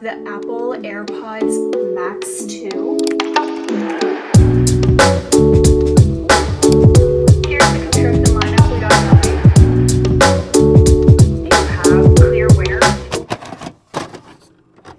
The Apple AirPods Max 2. Here's the picture of the lineup. We got nothing. They have clear wear.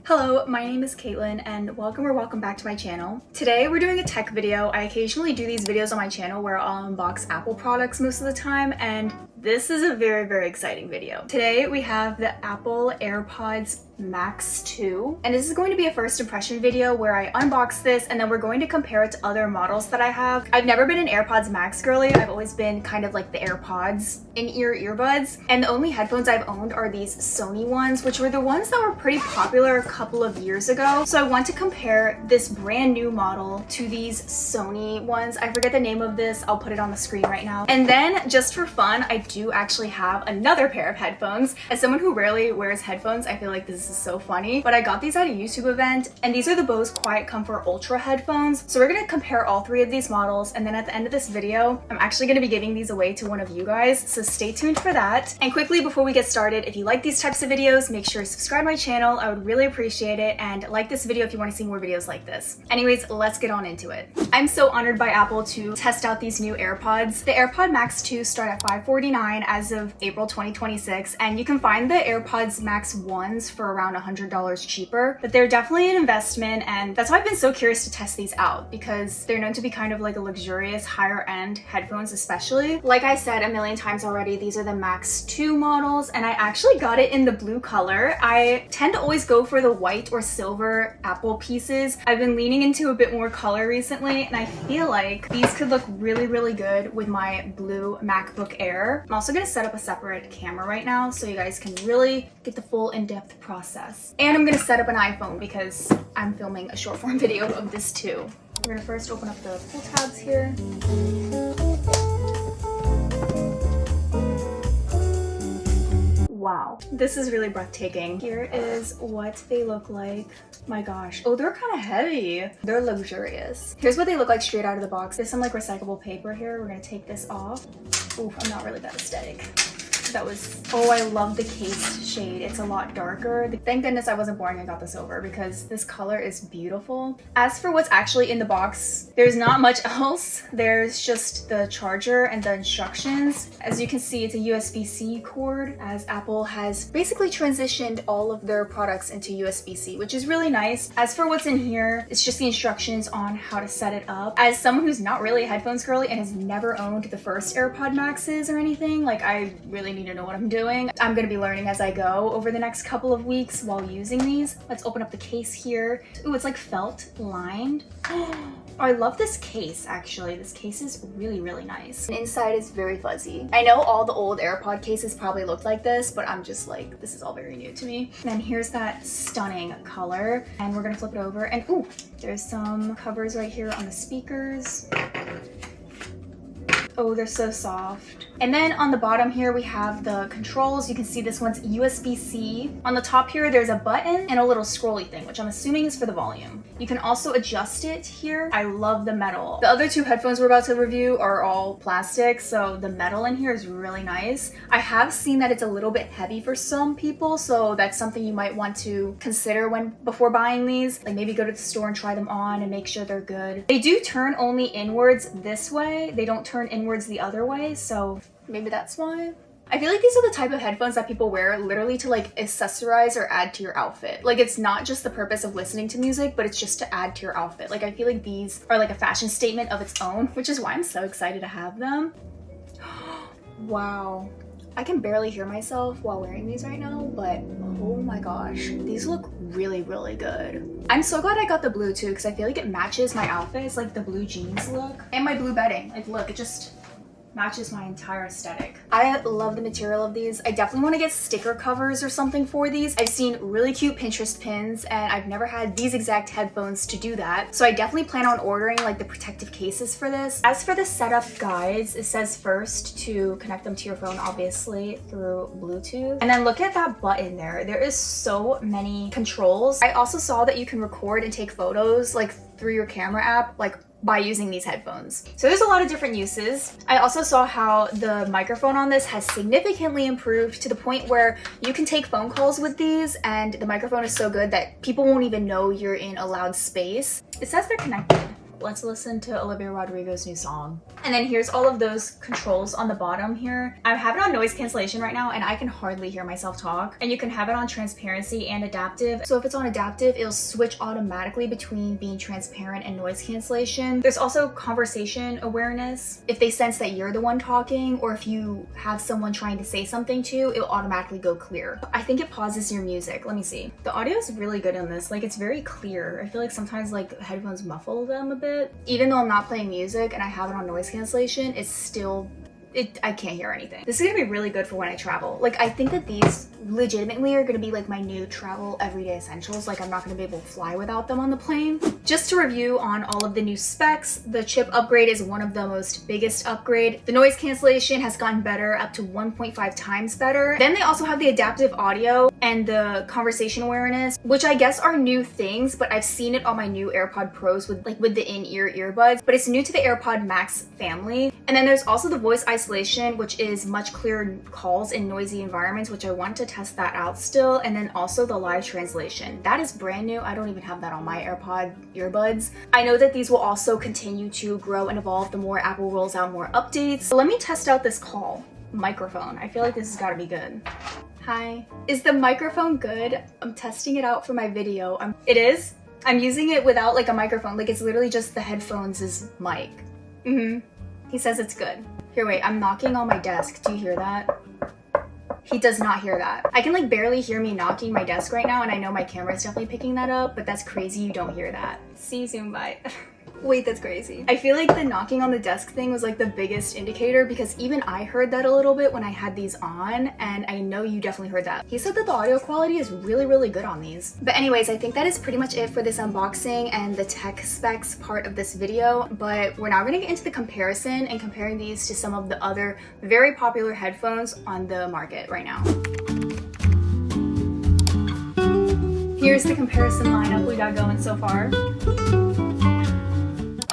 Hello, my name is Caitlin and welcome back to my channel. Today we're doing a tech video. I occasionally do these videos on my channel where I'll unbox Apple products most of the time, and this is a very exciting video. Today we have the Apple AirPods Max 2, and this is going to be a first impression video where I unbox this and then we're going to compare it to other models that I have. I've never been an AirPods Max girly. I've always been kind of like the AirPods in-ear earbuds, and the only headphones I've owned are these Sony ones, which were the ones that were pretty popular a couple of years ago. So I want to compare this brand new model to these Sony ones. I forget the name of this. I'll put it on the screen right now. And then just for fun, I do actually have another pair of headphones. As someone who rarely wears headphones, I feel like this is so funny, but I got these at a YouTube event, and these are the Bose QuietComfort Ultra headphones. So we're gonna compare all three of these models, and then at the end of this video, I'm actually gonna be giving these away to one of you guys, so stay tuned for that. And quickly before we get started, if you like these types of videos, make sure to subscribe to my channel. I would really appreciate it, and like this video if you want to see more videos like this. Anyways, let's get on into it. I'm so honored by Apple to test out these new AirPods. The AirPod Max 2 start at $549 as of April 2026, and you can find the AirPods Max 1s for around $100 cheaper, but they're definitely an investment, and that's why I've been so curious to test these out, because they're known to be kind of like a luxurious higher end headphones. Especially, like I said a million times already, these are the Max 2 models, and I actually got it in the blue color. I tend to always go for the white or silver Apple pieces. I've been leaning into a bit more color recently, and I feel like these could look really good with my blue MacBook Air. I'm also gonna set up a separate camera right now so you guys can really get the full in-depth process. And I'm gonna set up an iPhone because I'm filming a short form video of this too. We're gonna first open up the pull tabs here. Wow, this is really breathtaking. Here is what they look like. My gosh. Oh, they're kind of heavy. They're luxurious. Here's what they look like straight out of the box. There's some like recyclable paper here. We're gonna take this off. Oof, I'm not really that aesthetic. That was, oh, I love the case shade. It's a lot darker. Thank goodness I wasn't boring and got this over, because this color is beautiful. As for what's actually in the box, there's not much else. There's just the charger and the instructions. As you can see, it's a USB-C cord, as Apple has basically transitioned all of their products into USB-C, which is really nice. As for what's in here, it's just the instructions on how to set it up. As someone who's not really a headphones girly and has never owned the first AirPod Maxes or anything, like, I really need to know what I'm doing. I'm gonna be learning as I go over the next couple of weeks while using these. Let's open up the case here. Ooh, it's like felt lined. Oh, I love this case, actually. This case is really nice. The inside is very fuzzy. I know all the old AirPod cases probably looked like this, but I'm just like, this is all very new to me. And then here's that stunning color, and we're gonna flip it over, and ooh, there's some covers right here on the speakers. Oh, they're so soft. And then on the bottom here, we have the controls. You can see this one's USB-C. On the top here, there's a button and a little scrolly thing, which I'm assuming is for the volume. You can also adjust it here. I love the metal. The other two headphones we're about to review are all plastic, so the metal in here is really nice. I have seen that it's a little bit heavy for some people, so that's something you might want to consider before buying these. Like, maybe go to the store and try them on and make sure they're good. They do turn only inwards this way. They don't turn inwards the other way, so maybe that's why. I feel like these are the type of headphones that people wear literally to like accessorize or add to your outfit. Like, it's not just the purpose of listening to music, but it's just to add to your outfit. Like, I feel like these are like a fashion statement of its own, which is why I'm so excited to have them. Wow. I can barely hear myself while wearing these right now, but oh my gosh, these look really good. I'm so glad I got the blue too, because I feel like it matches my outfit. It's like the blue jeans look and my blue bedding. Like, look, it just matches my entire aesthetic. I love the material of these. I definitely want to get sticker covers or something for these. I've seen really cute Pinterest pins, and I've never had these exact headphones to do that. So I definitely plan on ordering like the protective cases for this. As for the setup guides, it says first to connect them to your phone, obviously through Bluetooth. And then look at that button there. There is so many controls. I also saw that you can record and take photos like through your camera app, like by using these headphones. So there's a lot of different uses. I also saw how the microphone on this has significantly improved to the point where you can take phone calls with these and the microphone is so good that people won't even know you're in a loud space. It says they're connected. Let's listen to Olivia Rodrigo's new song. And then here's all of those controls on the bottom here. I have it on noise cancellation right now and I can hardly hear myself talk. And you can have it on transparency and adaptive. So if it's on adaptive, it'll switch automatically between being transparent and noise cancellation. There's also conversation awareness. If they sense that you're the one talking or if you have someone trying to say something to you, it'll automatically go clear. I think it pauses your music. Let me see. The audio is really good in this. Like, it's very clear. I feel like sometimes like headphones muffle them a bit. Even though I'm not playing music and I have it on noise cancellation, it's still, I can't hear anything. This is gonna be really good for when I travel. Like, I think that these legitimately are gonna be like my new travel everyday essentials. Like, I'm not gonna be able to fly without them on the plane. Just to review on all of the new specs, the chip upgrade is one of the most biggest upgrade. The noise cancellation has gotten better, up to 1.5 times better. Then they also have the adaptive audio and the conversation awareness, which I guess are new things, but I've seen it on my new AirPod Pros with the in-ear earbuds, but it's new to the AirPod Max family. And then there's also the voice isolation, which is much clearer calls in noisy environments, which I want to test that out still. And then also the live translation. That is brand new. I don't even have that on my AirPod earbuds. I know that these will also continue to grow and evolve the more Apple rolls out more updates. So let me test out this call microphone. I feel like this has got to be good. Hi. Is the microphone good? I'm testing it out for my video. It is? I'm using it without like a microphone. Like, it's literally just the headphones' mic. He says it's good. Here, wait, I'm knocking on my desk. Do you hear that? He does not hear that. I can like barely hear me knocking my desk right now, and I know my camera is definitely picking that up, but that's crazy you don't hear that. See you soon, bye. Wait, that's crazy. I feel like the knocking on the desk thing was like the biggest indicator, because even I heard that a little bit when I had these on, and I know you definitely heard that. He said that the audio quality is really, really good on these. But anyways, I think that is pretty much it for this unboxing and the tech specs part of this video, but we're now gonna get into the comparison and comparing these to some of the other very popular headphones on the market right now. Here's the comparison lineup we got going so far.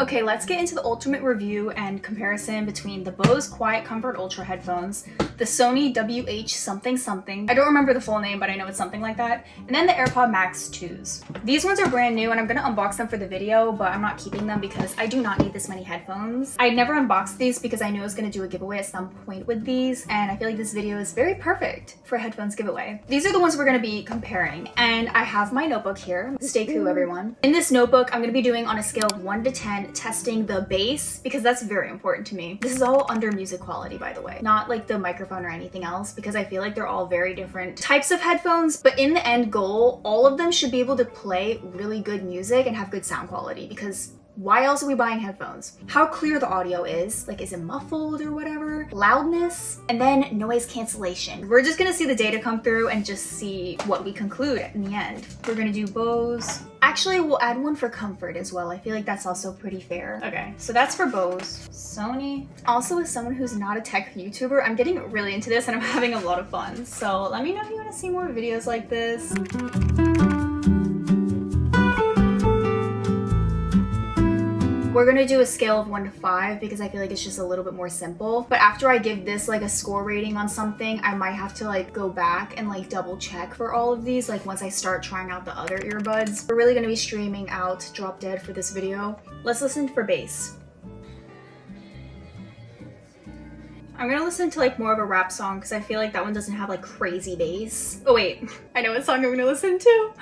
Okay, let's get into the ultimate review and comparison between the Bose QuietComfort Ultra headphones, the Sony WH-something. I don't remember the full name, but I know it's something like that. And then the AirPod Max 2s. These ones are brand new and I'm gonna unbox them for the video, but I'm not keeping them because I do not need this many headphones. I never unboxed these because I knew I was gonna do a giveaway at some point with these, and I feel like this video is very perfect for a headphones giveaway. These are the ones we're gonna be comparing, and I have my notebook here. Stay cool, everyone. In this notebook, I'm gonna be doing on a scale of 1 to 10, testing the bass, because that's very important to me. This is all under music quality, by the way, not like the microphone or anything else, because I feel like they're all very different types of headphones, but in the end goal, all of them should be able to play really good music and have good sound quality, because why else are we buying headphones? How clear the audio is, like, is it muffled or whatever? Loudness, and then noise cancellation. We're just gonna see the data come through and just see what we conclude in the end. We're gonna do Bose. Actually, we'll add one for comfort as well. I feel like that's also pretty fair. Okay, so that's for Bose. Sony. Also, as someone who's not a tech YouTuber, I'm getting really into this and I'm having a lot of fun. So let me know if you wanna see more videos like this. We're gonna do a scale of 1 to 5 because I feel like it's just a little bit more simple. But after I give this like a score rating on something, I might have to like go back and like double check for all of these, like once I start trying out the other earbuds. We're really gonna be streaming out Drop Dead for this video. Let's listen for bass. I'm gonna listen to like more of a rap song because I feel like that one doesn't have like crazy bass. Oh wait, I know what song I'm gonna listen to.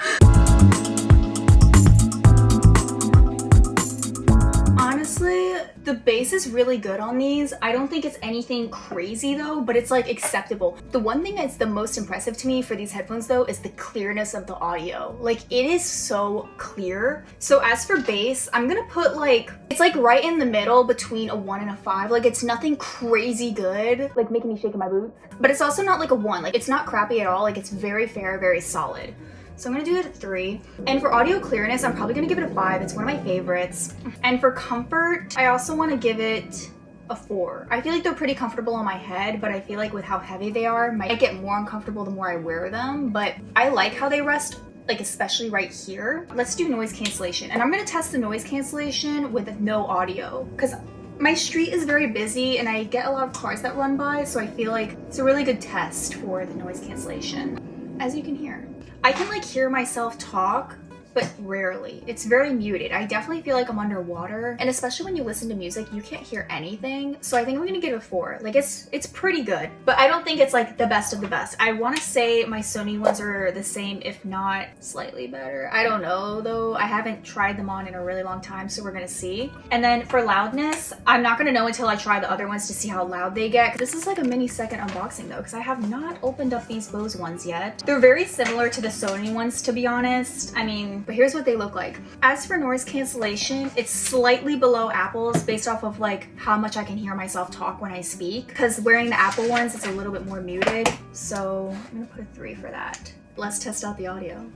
Honestly, the bass is really good on these. I don't think it's anything crazy though, but it's like acceptable. The one thing that's the most impressive to me for these headphones though is the clearness of the audio. Like, it is so clear. So as for bass, I'm gonna put like, it's like right in the middle between a 1 and a 5. Like, it's nothing crazy good, like making me shake in my boots, but it's also not like a 1. Like, it's not crappy at all. Like, it's very fair, very solid. So I'm gonna do it at 3. And for audio clearness, I'm probably gonna give it a 5. It's one of my favorites. And for comfort, I also wanna give it a 4. I feel like they're pretty comfortable on my head, but I feel like with how heavy they are, I might get more uncomfortable the more I wear them. But I like how they rest like especially right here. Let's do noise cancellation. And I'm gonna test the noise cancellation with no audio because my street is very busy and I get a lot of cars that run by, so I feel like it's a really good test for the noise cancellation. As you can hear, I can like hear myself talk, but rarely. It's very muted. I definitely feel like I'm underwater, and especially when you listen to music, you can't hear anything. So I think I'm gonna give it a 4. Like it's pretty good, but I don't think it's like the best of the best. I want to say my Sony ones are the same, if not slightly better. I don't know though. I haven't tried them on in a really long time, so we're gonna see. And then for loudness, I'm not gonna know until I try the other ones to see how loud they get. This is like a mini second unboxing though, because I have not opened up these Bose ones yet. They're very similar to the Sony ones, to be honest. I mean, but here's what they look like. As for noise cancellation, it's slightly below Apple's based off of like how much I can hear myself talk when I speak, because wearing the Apple ones, it's a little bit more muted. So I'm gonna put a 3 for that. Let's test out the audio.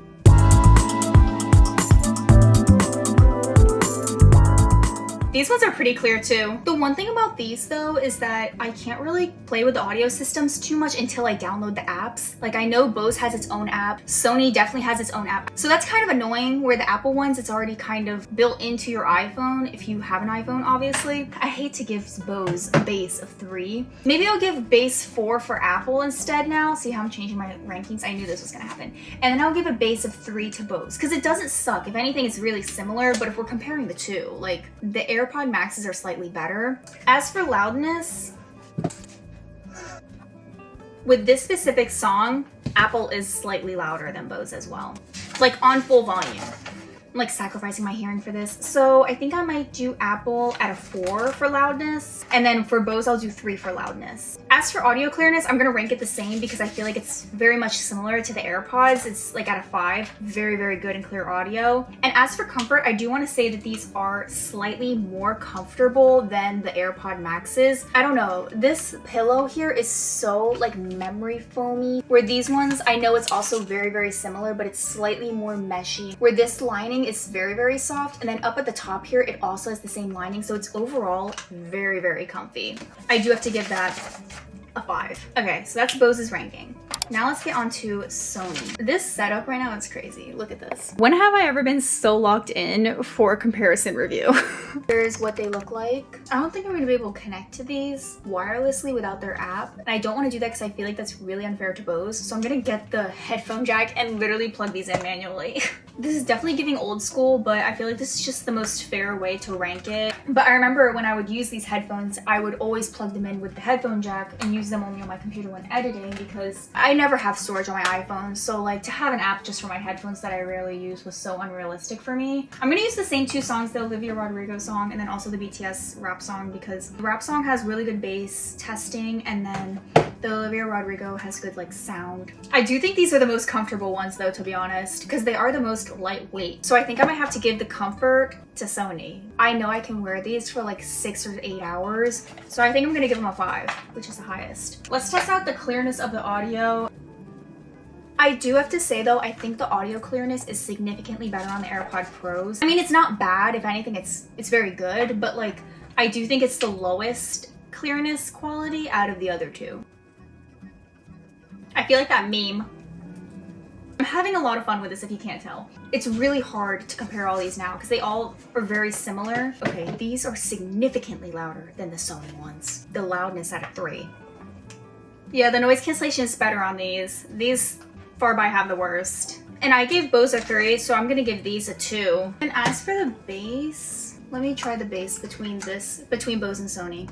These ones are pretty clear too. The one thing about these though is that I can't really play with the audio systems too much until I download the apps. Like I know Bose has its own app, Sony definitely has its own app. So that's kind of annoying, where the Apple ones, it's already kind of built into your iPhone if you have an iPhone, obviously. I hate to give Bose a base of 3. Maybe I'll give base 4 for Apple instead now. See how I'm changing my rankings? I knew this was gonna happen. And then I'll give a base of 3 to Bose, because it doesn't suck. If anything, it's really similar, but if we're comparing the two, like the AirPods Maxes are slightly better. As for loudness, with this specific song, Apple is slightly louder than Bose as well. Like on full volume. I'm like sacrificing my hearing for this. So I think I might do Apple at a 4 for loudness. And then for Bose, I'll do 3 for loudness. As for audio clearness, I'm gonna rank it the same because I feel like it's very much similar to the AirPods. It's like at a 5, very, very good and clear audio. And as for comfort, I do wanna say that these are slightly more comfortable than the AirPod Maxes. I don't know, this pillow here is so like memory foamy, where these ones, I know it's also very, very similar, but it's slightly more meshy, where this lining is very, very soft, and then up at the top here, it also has the same lining, so it's overall very, very comfy. I do have to give that a 5. Okay, so that's Bose's ranking. Now let's get on to Sony. This setup right now, it's crazy. Look at this. When have I ever been so locked in for a comparison review? Here's what they look like. I don't think I'm gonna be able to connect to these wirelessly without their app. And I don't wanna do that because I feel like that's really unfair to Bose. So I'm gonna get the headphone jack and literally plug these in manually. This is definitely giving old school, but I feel like this is just the most fair way to rank it. But I remember when I would use these headphones, I would always plug them in with the headphone jack and use them only on my computer when editing, because I never have storage on my iPhone. So like to have an app just for my headphones that I rarely use was so unrealistic for me. I'm gonna use the same 2 songs, the Olivia Rodrigo song and then also the BTS rap song, because the rap song has really good bass testing and then the Olivia Rodrigo has good like sound. I do think these are the most comfortable ones though, to be honest, because they are the most lightweight. So I think I might have to give the comfort to Sony. I know I can wear these for like 6 or 8 hours. So I think I'm gonna give them a 5, which is the highest. Let's test out the clearness of the audio. I do have to say though, I think the audio clearness is significantly better on the AirPod Pros. I mean, it's not bad. If anything, it's very good, but like, I do think it's the lowest clearness quality out of the other 2. I feel like that meme. I'm having a lot of fun with this if you can't tell. It's really hard to compare all these now because they all are very similar. Okay, these are significantly louder than the Sony ones. The loudness at a 3. Yeah, the noise cancellation is better on these. These far by have the worst. And I gave Bose a 3, so I'm gonna give these a 2. And as for the bass, let me try the bass between Bose and Sony.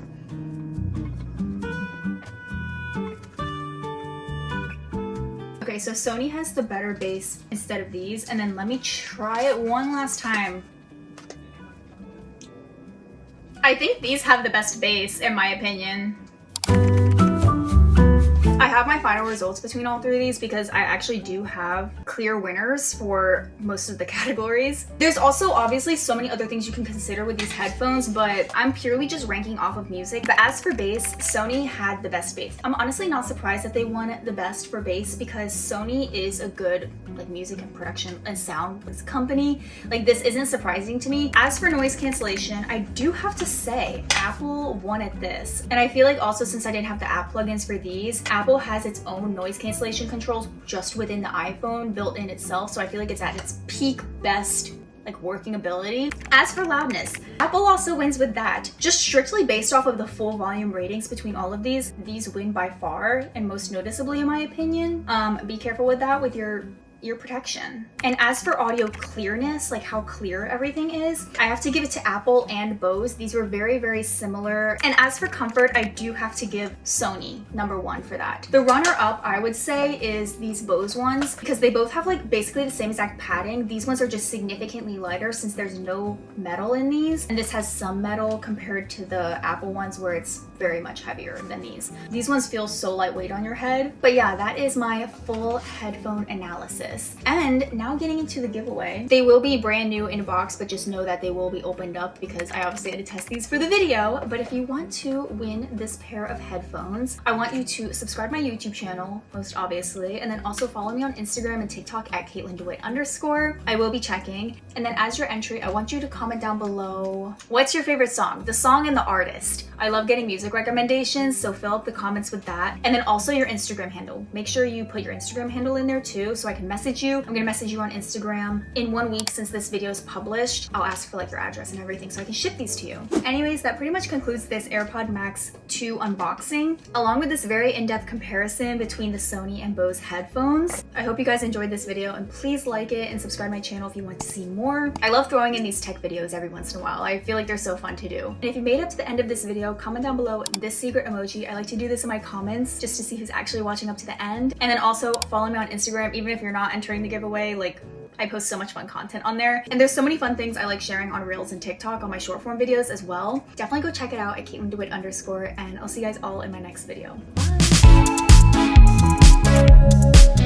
Okay, so Sony has the better bass instead of these, and then let me try it one last time. I think these have the best bass, in my opinion. I have my final results between all 3 of these because I actually do have clear winners for most of the categories. There's also obviously so many other things you can consider with these headphones, but I'm purely just ranking off of music. But as for bass, Sony had the best bass. I'm honestly not surprised that they won the best for bass because Sony is a good like music and production and sound company. Like this isn't surprising to me. As for noise cancellation, I do have to say Apple won at this. And I feel like also since I didn't have the app plugins for these, Apple Apple has its own noise cancellation controls just within the iPhone built in itself, so I feel like it's at its peak best like working ability. As for loudness, Apple also wins with that. Just strictly based off of the full volume ratings between all of these win by far and most noticeably in my opinion. Be careful with that with your ear protection. And as for audio clearness, like how clear everything is, I have to give it to Apple and Bose. These were very, very similar. And as for comfort, I do have to give Sony #1 for that. The runner-up, I would say, is these Bose ones because they both have like basically the same exact padding. These ones are just significantly lighter since there's no metal in these, and this has some metal compared to the Apple ones where it's very much heavier than these. These ones feel so lightweight on your head. But yeah, that is my full headphone analysis. And now getting into the giveaway. They will be brand new in a box, but just know that they will be opened up because I obviously had to test these for the video. But if you want to win this pair of headphones, I want you to subscribe my YouTube channel, most obviously, and then also follow me on Instagram and TikTok at kkatelyndewitt_. I will be checking. And then as your entry, I want you to comment down below, what's your favorite song? The song and the artist. I love getting music recommendations, so fill up the comments with that. And then also your Instagram handle. Make sure you put your Instagram handle in there too, so I can message you. I'm gonna message you on Instagram. In 1 week since this video is published, I'll ask for like your address and everything so I can ship these to you. Anyways, that pretty much concludes this AirPods Max 2 unboxing, along with this very in-depth comparison between the Sony and Bose headphones. I hope you guys enjoyed this video, and please like it and subscribe to my channel if you want to see more. I love throwing in these tech videos every once in a while. I feel like they're so fun to do. And if you made it up to the end of this video, comment down below this secret emoji. I like to do this in my comments just to see who's actually watching up to the end. And then also follow me on Instagram, even if you're not entering the giveaway. Like, I post so much fun content on there. And there's so many fun things I like sharing on Reels and TikTok on my short form videos as well. Definitely go check it out at kkatelyndewitt_, and I'll see you guys all in my next video. Bye.